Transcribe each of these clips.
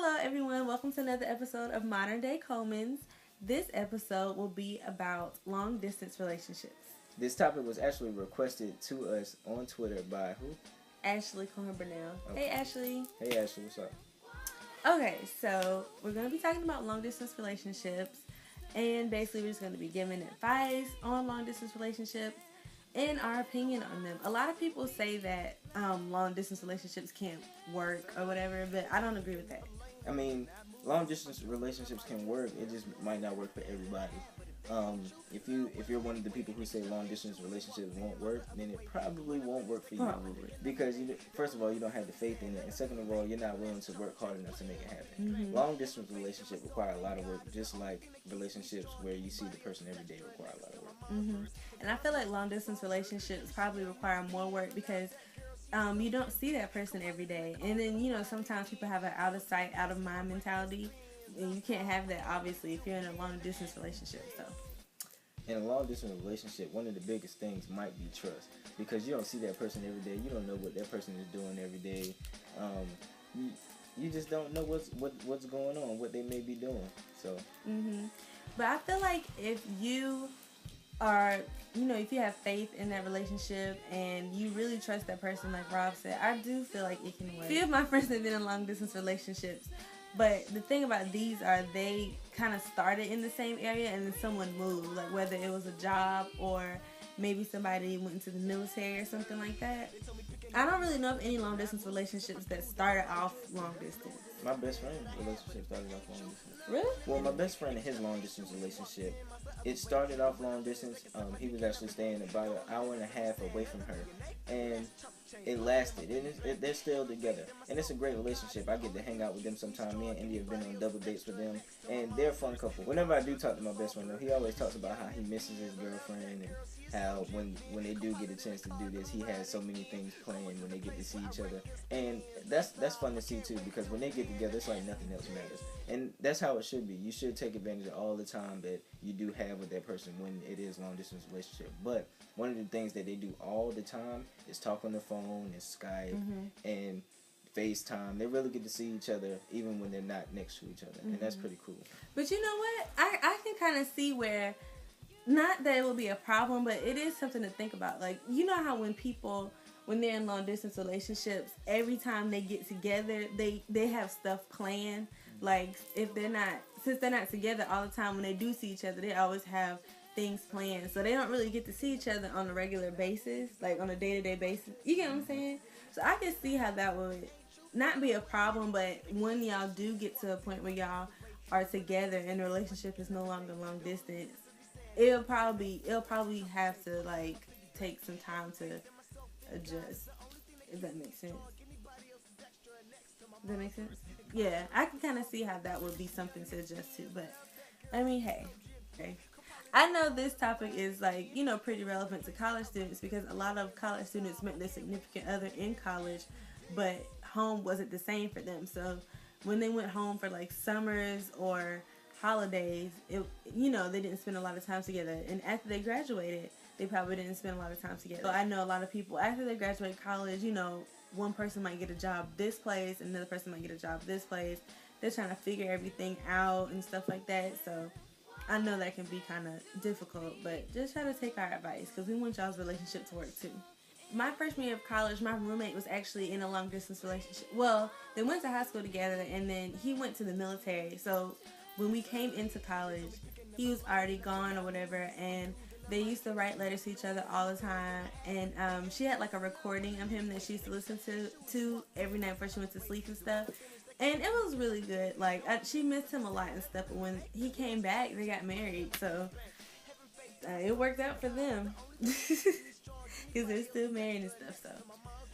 Hello, everyone. Welcome to another episode of Modern Day Colemans. This episode will be about long distance relationships. This topic was actually requested to us on Twitter by who? Ashley Cohen-Burnell. Okay. Hey, Ashley. Hey, Ashley. What's up? Okay, so we're going to be talking about long distance relationships. And basically, we're just going to be giving advice on long distance relationships and our opinion on them. A lot of people say that long distance relationships can't work or whatever, but I don't agree with that. I mean, long distance relationships can work. It just might not work for everybody. If you're one of the people who say long distance relationships won't work, then it probably won't work for you. Probably. Because first of all, you don't have the faith in it, and second of all, you're not willing to work hard enough to make it happen. Mm-hmm. Long distance relationships require a lot of work, just like relationships where you see the person every day require a lot of work. Mm-hmm. And I feel like long distance relationships probably require more work because you don't see that person every day. And then, sometimes people have an out of sight, out of mind mentality. And you can't have that, obviously, if you're in a long distance relationship. So, in a long distance relationship, one of the biggest things might be trust. Because you don't see that person every day. You don't know what that person is doing every day. You just don't know what's going on, what they may be doing. So. Mm-hmm. But I feel like if you are, if you have faith in that relationship and you really trust that person, like Rob said, I do feel like it can work. A few of my friends have been in long distance relationships, but the thing about these are they kind of started in the same area and then someone moved, like whether it was a job or maybe somebody went into the military or something like that. I don't really know of any long distance relationships that started off long distance. My best friend's relationship started off long distance. Really? Well, my best friend and his long distance relationship, it started off long distance. He was actually staying about an hour and a half away from her, and it lasted. They're still together, and it's a great relationship. I get to hang out with them sometime. Me and Indy have been on double dates with them, and they're a fun couple. Whenever I do talk to my best friend, though, he always talks about how he misses his girlfriend and how when they do get a chance to do this, he has so many things planned when they get to see each other, and that's fun to see too, because when they get together, it's like nothing else matters, and that's how it should be. You should take advantage of all the time that you do have with that person when it is long distance relationship. But one of the things that they do all the time is talk on the phone and Skype and FaceTime. They really get to see each other even when they're not next to each other, and that's pretty cool. But you know what? I can kind of see where, not that it will be a problem, but it is something to think about. Like, you know how when they're in long distance relationships, every time they get together, they have stuff planned. Like, since they're not together all the time, when they do see each other, they always have things planned. So they don't really get to see each other on a regular basis, like on a day-to-day basis. You get what I'm saying? So I can see how that would not be a problem, but when y'all do get to a point where y'all are together and the relationship is no longer long distance, it'll probably have to like take some time to adjust, if that makes sense. Does that make sense? Yeah, I can kind of see how that would be something to adjust to, but I mean, hey. I know this topic is like, pretty relevant to college students because a lot of college students met their significant other in college, but home wasn't the same for them. So when they went home for like summers or holidays, they didn't spend a lot of time together. And after they graduated, they probably didn't spend a lot of time together. So I know a lot of people, after they graduate college, one person might get a job this place, another person might get a job this place. They're trying to figure everything out and stuff like that. So I know that can be kind of difficult, but just try to take our advice because we want y'all's relationship to work too. My freshman year of college, my roommate was actually in a long distance relationship. Well, they went to high school together and then he went to the military. So when we came into college, he was already gone or whatever, and they used to write letters to each other all the time. And she had like a recording of him that she used to listen to every night before she went to sleep and stuff. And it was really good. Like, she missed him a lot and stuff. But when he came back, they got married. So it worked out for them. Because they're still married and stuff. So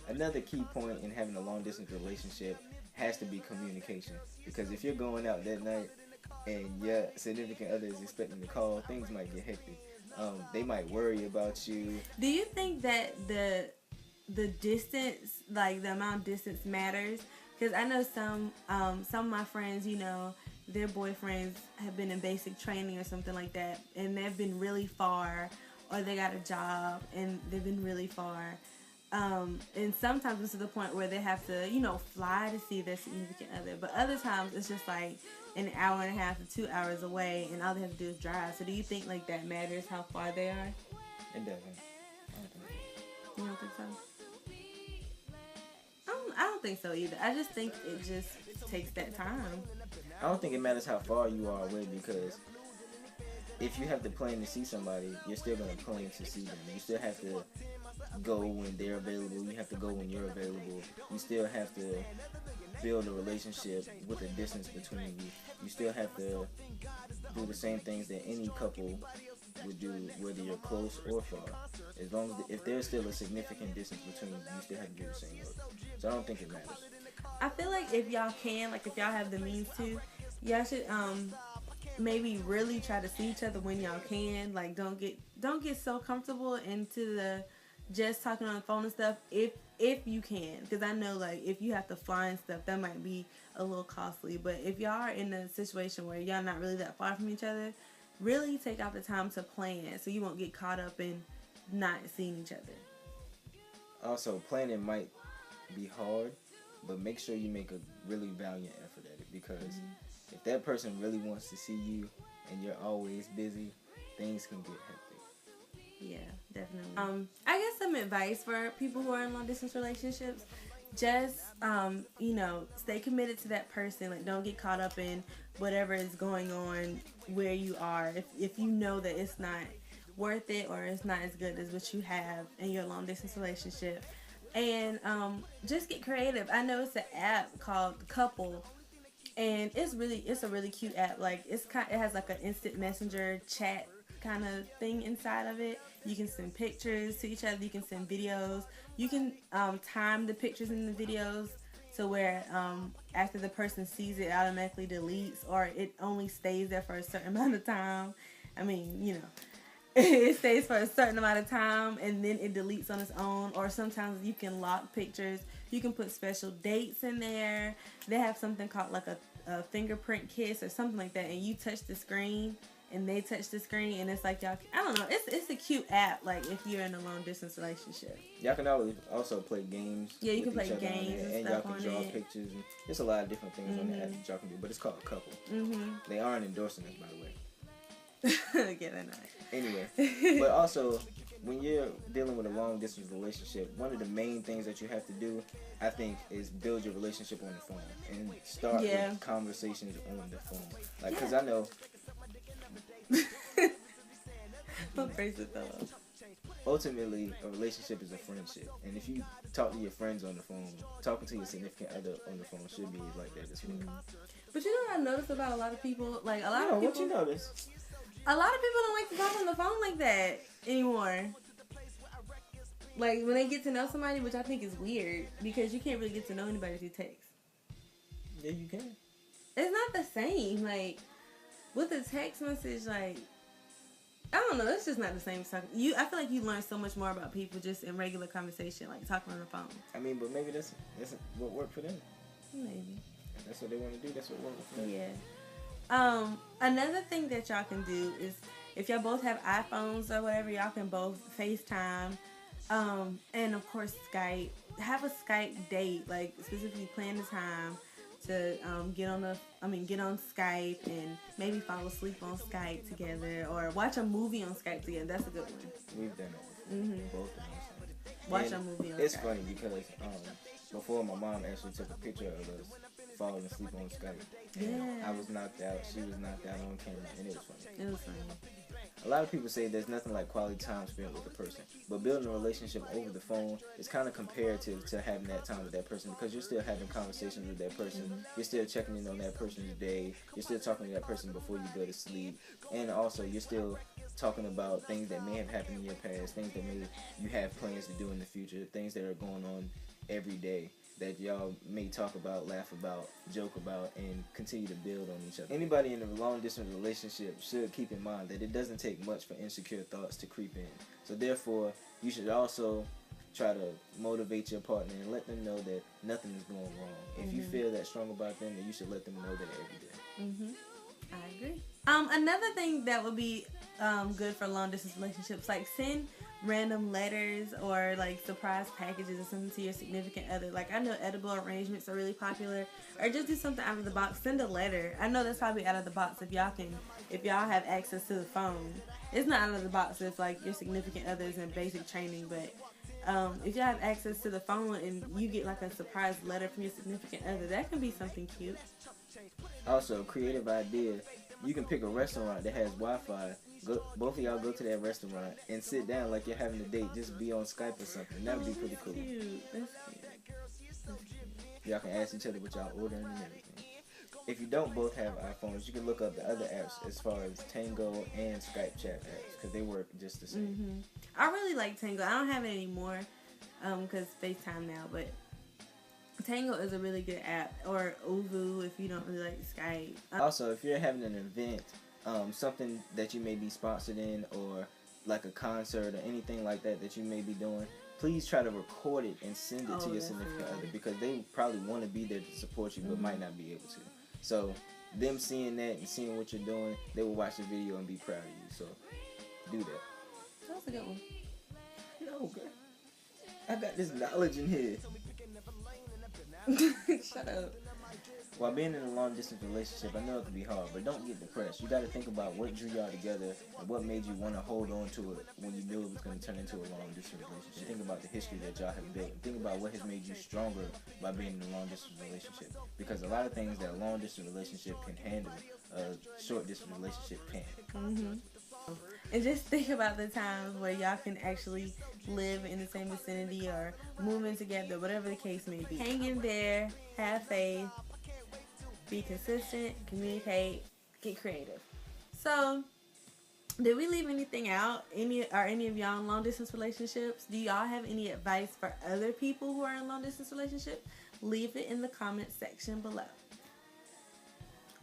another key point in having a long distance relationship has to be communication. Because if you're going out that night and your significant other is expecting to call, things might get hectic. They might worry about you. Do you think that the distance, like the amount of distance, matters? Because I know some of my friends, their boyfriends have been in basic training or something like that, and they've been really far, or they got a job and they've been really far. And sometimes it's to the point where they have to, fly to see their significant other. But other times it's just like an hour and a half to 2 hours away, and all they have to do is drive. So do you think like that matters how far they are? It doesn't. You don't think so? I don't think so either. I just think it just takes that time. I don't think it matters how far you are away, because if you have to plan to see somebody, you're still going to plan to see them. You still have to go when they're available. You have to go when you're available. You still have to build a relationship with a distance between you. You still have to do the same things that any couple would do, whether you're close or far. As long as if there's still a significant distance between you, you still have to do the same work. So I don't think it matters. I feel like if y'all can, like if y'all have the means to, y'all should maybe really try to see each other when y'all can. Like don't get so comfortable into the just talking on the phone and stuff if you can, because I know like if you have to fly and stuff, that might be a little costly. But if y'all are in a situation where y'all not really that far from each other, really take out the time to plan so you won't get caught up in not seeing each other. Also, planning might be hard, but make sure you make a really valiant effort at it, because if that person really wants to see you and you're always busy, things can get hectic. Yeah, definitely. I guess some advice for people who are in long distance relationships: just stay committed to that person. Like, don't get caught up in whatever is going on where you are. If you know that it's not worth it or it's not as good as what you have in your long distance relationship, and just get creative. I know it's an app called Couple, and it's a really cute app. Like it has like an instant messenger chat kind of thing inside of it. You can send pictures to each other. You can send videos. You can time the pictures and the videos to where after the person sees it, automatically deletes, or it only stays there for a certain amount of time. I mean, it stays for a certain amount of time and then it deletes on its own. Or sometimes you can lock pictures. You can put special dates in there. They have something called like a fingerprint kiss or something like that, and you touch the screen and they touch the screen, and it's like y'all, I don't know, it's a cute app, like if you're in a long distance relationship. Y'all can also play games. Yeah, you can play games and y'all stuff can draw on it. pictures, and there's a lot of different things on the app that y'all can do, but it's called Couple. They aren't endorsing us, by the way. Yeah, they're not. Anyway, but also, when you're dealing with a long distance relationship, one of the main things that you have to do, I think, is build your relationship on the phone and start with conversations on the phone. Like, because I know. Ultimately, a relationship is a friendship, and if you talk to your friends on the phone, talking to your significant other on the phone should be like that as well. But you know what I noticed about a lot of people? Like a lot of people. What you notice? A lot of people don't like to talk on the phone like that anymore. Like when they get to know somebody, which I think is weird, because you can't really get to know anybody through text. Yeah, you can. It's not the same. Like with a text message, like I don't know, it's just not the same. I feel like you learn so much more about people just in regular conversation, like talking on the phone. I mean, but maybe that's what worked for them. Maybe. If that's what they want to do. That's what works for them. Yeah. Another thing that y'all can do is if y'all both have iPhones or whatever, y'all can both FaceTime. And of course Skype. Have a Skype date, like specifically plan the time to get on Skype and maybe fall asleep on Skype together, or watch a movie on Skype together. That's a good one. We've done that before. Both of us. Watch a movie on It's Skype. funny because before, my mom actually took a picture of us falling asleep on Skype. Yeah. I was knocked out. She was knocked out on camera, and it was funny. It was funny. A lot of people say there's nothing like quality time spent with a person, but building a relationship over the phone is kind of comparative to having that time with that person, because you're still having conversations with that person. You're still checking in on that person's day. You're still talking to that person before you go to sleep, and also you're still talking about things that may have happened in your past, things that maybe you have plans to do in the future, things that are going on every day that y'all may talk about, laugh about, joke about, and continue to build on each other. Anybody in a long-distance relationship should keep in mind that it doesn't take much for insecure thoughts to creep in. So therefore, you should also try to motivate your partner and let them know that nothing is going wrong. If you feel that strong about them, then you should let them know that every day. I agree. Another thing that would be good for long distance relationships, like send random letters or like surprise packages or something to your significant other. Like, I know edible arrangements are really popular, or just do something out of the box. Send a letter. I know that's probably out of the box if y'all have access to the phone. It's not out of the box if like your significant other is in basic training, but if you have access to the phone and you get like a surprise letter from your significant other, that can be something cute. Also, creative idea. You can pick a restaurant that has Wi-Fi. Both of y'all go to that restaurant and sit down like you're having a date. Just be on Skype or something. That would be pretty cool. Cute. That's cute. Y'all can ask each other what y'all ordering and everything. If you don't both have iPhones, you can look up the other apps as far as Tango and Skype chat apps because they work just the same. Mm-hmm. I really like Tango. I don't have it anymore because FaceTime now, but Tango is a really good app, or Uvu if you don't really like Skype. Also, if you're having an event, something that you may be sponsored in, or like a concert or anything like that you may be doing, please try to record it and send it to your significant other, because they probably want to be there to support you but might not be able to. So them seeing that and seeing what you're doing, they will watch the video and be proud of you. So do that. That's a good one. No, girl. I got this knowledge in here. Shut up. While being in a long distance relationship, I know it can be hard, but don't get depressed. You got to think about what drew y'all together and what made you want to hold on to it when you knew it was going to turn into a long distance relationship. Think about the history that y'all have built. Think about what has made you stronger by being in a long distance relationship. Because a lot of things that a long distance relationship can handle, a short distance relationship can't. Mm-hmm. And just think about the times where y'all can actually live in the same vicinity or move in together, whatever the case may be. Hang in there, have faith, be consistent, communicate, get creative. So, did we leave anything out? Any of y'all in long distance relationships? Do y'all have any advice for other people who are in long distance relationships? Leave it in the comment section below.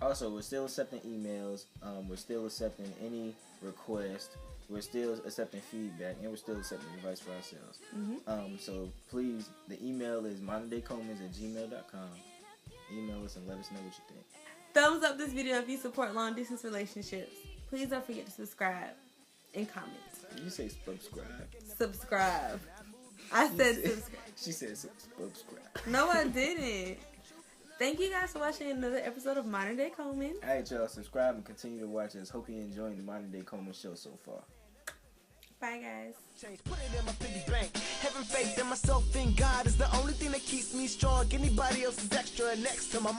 Also, we're still accepting emails. We're still accepting any requests. We're still accepting feedback, and we're still accepting advice for ourselves. Mm-hmm. So please, the email is ModernDayColemans@gmail.com. Email us and let us know what you think. Thumbs up this video if you support long distance relationships. Please don't forget to subscribe and comment. You say subscribe. Subscribe. I said subscribe. She said subscribe. No, I didn't. Thank you guys for watching another episode of Modern Day Colemans. Alright, y'all, subscribe and continue to watch us. Hope you're enjoying the Modern Day Colemans show so far. Bye, guys. Put it in my piggy bank. Having faith in myself in God is the only thing that keeps me strong. Anybody else is extra next to my mom.